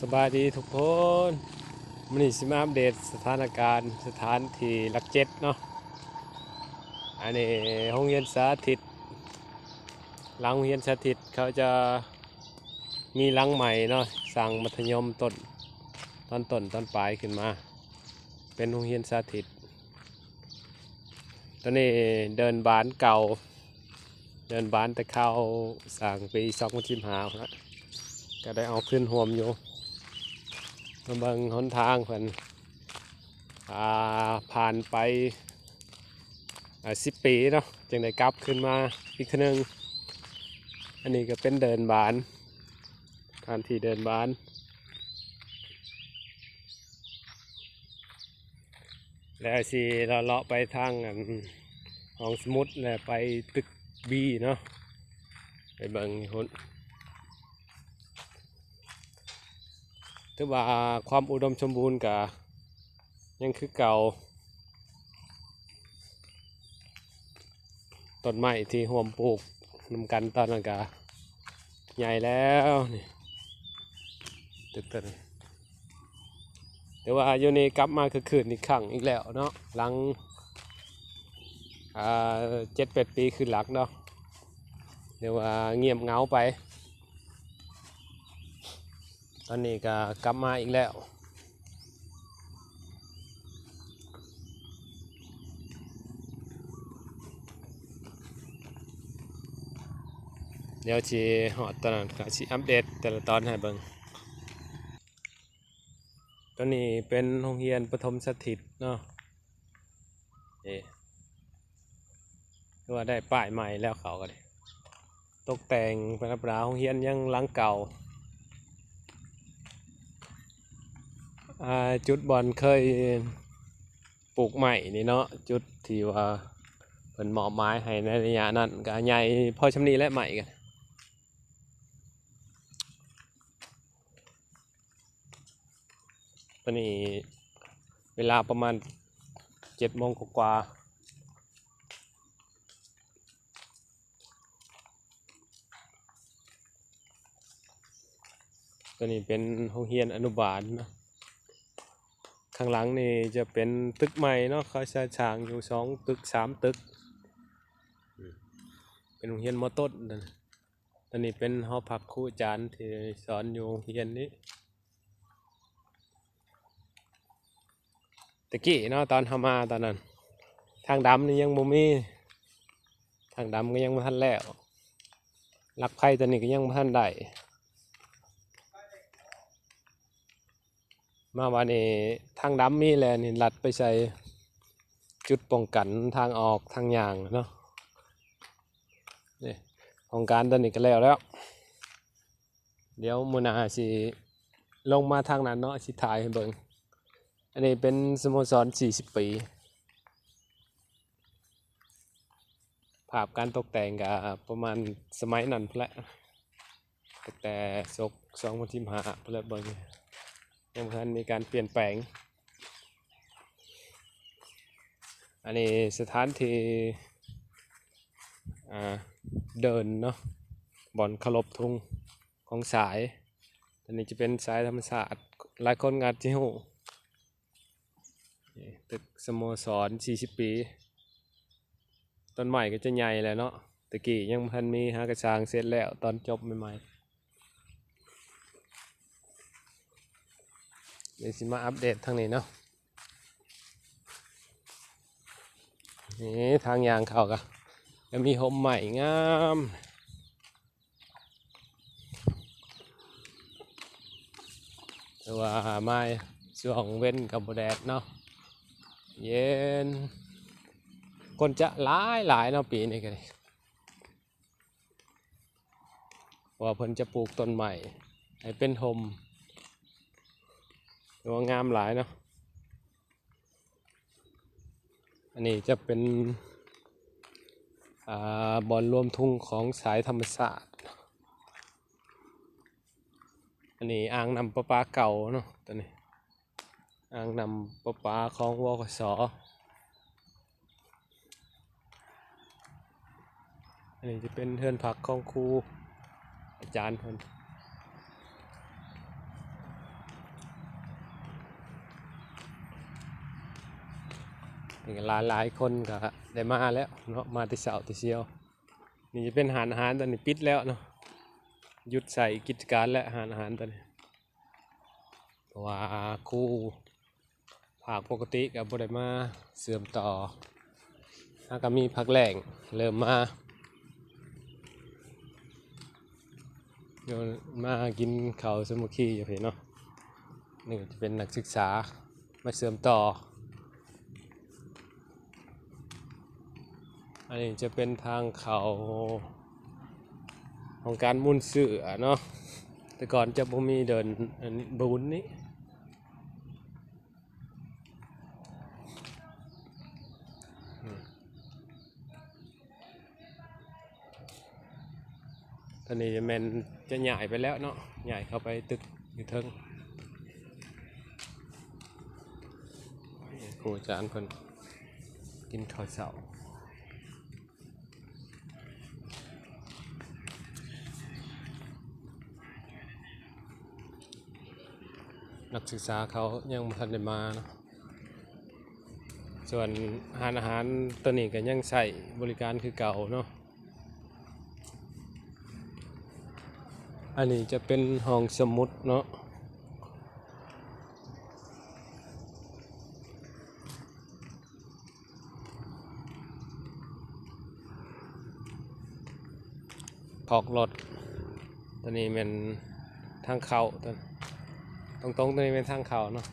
สบายดีทุกคนวันนี้สิมาอัปเดตสถานการณ์สถานที่หลักเจ็ดเนาะอันนี้โรงเรียนสาธิตหลังโรงเรียนสาธิตเขาจะมีหลังใหม่เนาะสั่งมัธยมต้นตอนปลายขึ้นมาเป็นโรงเรียนสาธิตตอนนี้เดินบานเก่าเดินบานแต่เข้าสั่งปี2015ครับก็ได้เอาขึ้นห่วมอยู่มาเบิ่งหนทางเพิ่นผ่านไป10 ปีเนาะจึงได้กลับขึ้นมาอีกครั้งนึงอันนี้ก็เป็นเดินบานการที่เดินบานแล้วสิเราเลาะไปทางห้องสมุดแล้วไปตึกบีเนาะไปเบิ่งคนถือว่าความอุดมสมบูรณ์กับยังคือเก่าต้นไม้ที่ห่วมปลูกนำกันตอนนั้นก็ใหญ่แล้วนี่ตึกต้นแต่ว่าอยู่นี่กลับมาคือคืนอีกครั้งอีกแล้วเนาะหลัง7-8 ปีคือหลักเนาะเดี๋ยวว่าเงียบเหงาไปตอนนี้ก็กลับมาอีกแล้วเดี๋ยวชีหอดตอนนั้นก็ชีอัปเดตแต่ละตอนให้เบิ่งตอนนี้เป็นโรงเรียนประถมสถิตเนาะนี่คือว่าได้ป้ายใหม่แล้วเขาก็ได้ตกแต่งประดับประดาโรงเรียนยังหลังเก่าจุดบอลเคยปลูกใหม่นี่เนาะจุดที่ว่าเป็นหมอไม้ให้ในระยะนั้นก็ใหญ่พอชำนีและใหม่กันตอนนี้เวลาประมาณ7 โมงกว่าตัวนี้เป็นโรงเรียนอนุบาลนะข้างหลังนี่จะเป็นตึกใหม่เนาะเขาจะฉางอยู่2 ตึก 3 ตึกเป็นโรงเรียนม.ต้นนะตอนนี้เป็นหอพักครูอาจารย์ที่สอนอยู่โรงเรียนนี้ตะกี้เนาะตอนทำมาตอนนั้นทางดำนี่ยังบ่มีทางดำก็ยังไม่ทันแล้วลักไผ่ตอนนี้ก็ยังไม่ทันได้มาวันนี้ทางดำมีแล้วนี่ลัดไปใส่จุดป้องกันทางออกทางอย่างเนาะนี่โครงการตอนนี้ก็แล้วเดี๋ยวมื้อหน้าสิลงมาทางนั้นเนาะสิถ่ายให้เบิ่งอันนี้เป็นสโมสร40 ปีภาพการตกแต่งก็ประมาณสมัยนั้นพุ่นแหละตั้งแต่2015พุ่นแหละเบิ่งยังบ่ทันมีการเปลี่ยนแปลงอันนี้สถานที่เดินเนาะบ่อนเคารพธงของสายอันนี้จะเป็นสายธรรมศาสตร์หลายคนงานที่หูตึกสโมสร40 ปีต้นใหม่ก็จะใหญ่แล้วเนาะตะกี้ยังพันมีหากระชางเสร็จแล้วตอนจบใหม่ๆเดี๋ยวสิมาอัปเดตทางนี้เนาะนี่ทางยางเขาก็จะมีโฮมใหม่งามแต่ว่าไม้ช่วงเว้นกับแดดเนาะเย็นคนจะหลายเนาะปีนี้ก็เลยว่าเพิ่นจะปลูกต้นใหม่ให้เป็นโฮมว่างามหลายเนาะอันนี้จะเป็นบ่อนรวมทุ่งของสายธรรมศาสตร์อันนี้อ่างนำประปาเก่าเนาะตัวนี้อ่างนำประปาของวกส.อันนี้จะเป็นเฮือนผักของครูอาจารย์เพิ่น นี่ก็หลายคนก็ได้มาแล้วเนาะมาแต่เช้าแต่เช้านี่จะเป็นอาหารตอนนี้ปิดแล้วเนาะหยุดใส่กิจการและอาหารตอนนี้เพราะว่าครูภาคปกติกับบ่ได้มาเสื่อมต่อถ้าก็มีพักแรงเริ่มมาเดี๋ยวมากินข้าวสามัคคีอยู่เห็นเนาะนี่ก็จะเป็นนักศึกษามาเสื่อมต่ออันนี้จะเป็นทางเขาของการมุ่นเสือเนาะแต่ก่อนจะบ่มีเดินอันนี้บุญนี้ตอนนี้แมนจะใหญ่ไปแล้วเนาะใหญ่เข้าไปตึกอยู่เทิงครูอาจารย์เพิ่นกินข้าวเช้านักศึกษาเขายังไม่ทันได้มาเนาะส่วนอาหารตัวนี้ก็ยังใส่บริการคือเก่าเนาะอันนี้จะเป็นห้องสมุดเนาะออกรถตัวนี้เป็นทางเข้าตรงตัวนี้เป็นทางเข้าเนาะ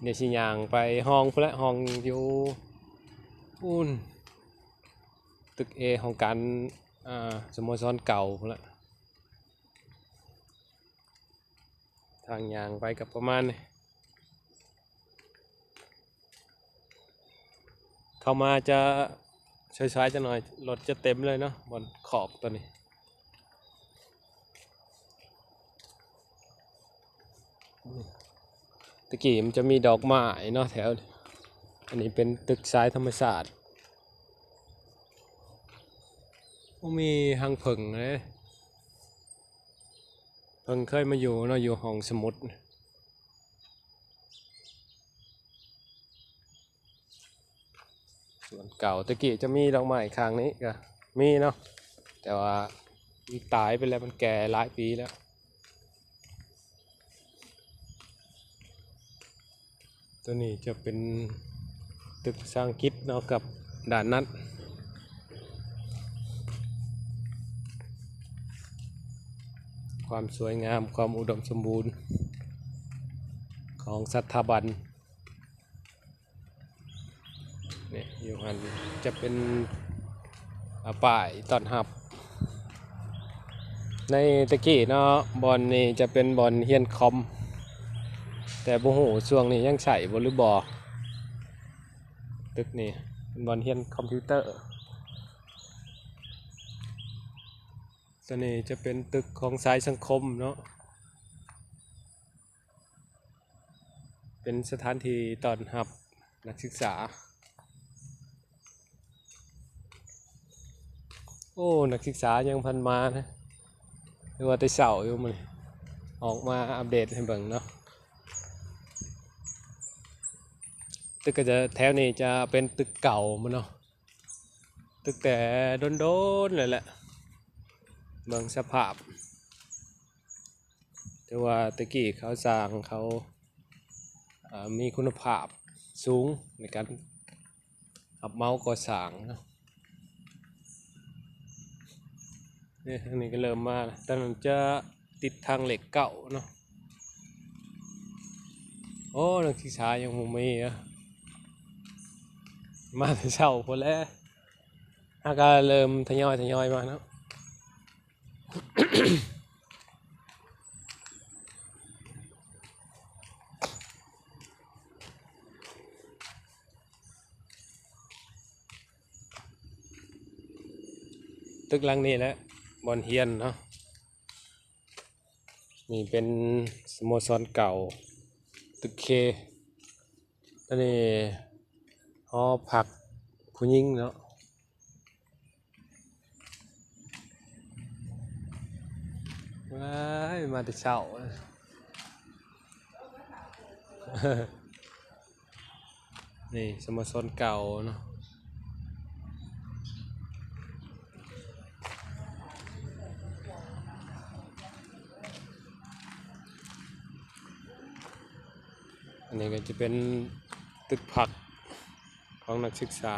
เดี๋ยวชิยางไปห้องพุ่นละห้องอยู่อุ่นตึกเอของการสโมสรเก่าพุ่นละทางยางไปกับประมาณนี้เข้ามาจะช้าๆจะหน่อยรถจะเต็มเลยเนาะบนขอบตัวนี้ตะกี้มันจะมีดอกไม้เนาะแถวอันนี้เป็นตึกทรายธรรมศาสตร์มีหังผึ่งเลยเพิ่งเคยมาอยู่เนาะอยู่ห้องสมุดส่วนเก่าตะกี้จะมีดอกไม้ข้างนี้ก็มีเนาะแต่ว่าตายไปแล้วมันแก่หลายปีแล้วตัวนี้จะเป็นตึกภาษาอังกฤษเนาะกับด่านนั้นความสวยงามความอุดมสมบูรณ์ของสถาบันเนี่ยอยู่หันจะเป็นป้ายต้อนรับ ในตะกี้เนาะบอลนี่จะเป็นบอลเฮียนคอมแต่บ่ฮู้ช่วงนี้ยังใช้บ่หรือบ่ตึกนี่เป็นบอลเฮียนคอมพิวเตอร์ตัวนี้จะเป็นตึกของสายสังคมเนาะเป็นสถานที่ต้อนรับนักศึกษาโอ้นักศึกษายังพันมานะหรือว่าแต่เช้าอยู่มื้อนี้ออกมาอัปเดตให้เบิ่งเนาะตึกก็จะแถวนี้จะเป็นตึกเก่ามันเนาะตึกแต่โดนๆเลยแหละเบิ่งสภาพแต่ว่าตะกี้เขาสร้างเขามีคุณภาพสูงในการรับเหมาก่อสร้างเนาะนี่อันนี้ก็เริ่มมาตอนนั้นจะติดทางเหล็กเก่าเนาะโอ้นักศึกษายังบ่มีอ่ะมาแต่เช้าพุ่นแล้วก็เริ่มทยอยมาเนาะ ตึกหลังนี้แหละบอนเฮียนเนาะนี่เป็นสโมสรเก่าตึกเคตอนนี้หอพักผู้หญิงเนาะว้ายมาแต่เช้า นี่สโมสรเก่าเนาะอันนี้ก็จะเป็นตึกผักของนักศึกษา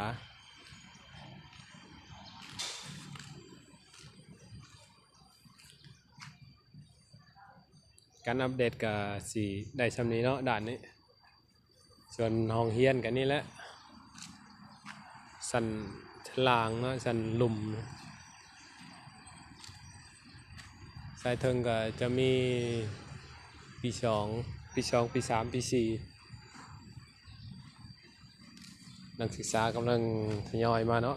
การอัปเดตกับสีได้ชำนี้เนาะด่านนี้ส่วนห้องเฮียนกันนี่แหละสันฉลางเนาะสันลุ่มสายเทิงก็จะมีปีสองปีสองปีสามปีสี่นักศึกษากำลังทยอยมาเนาะ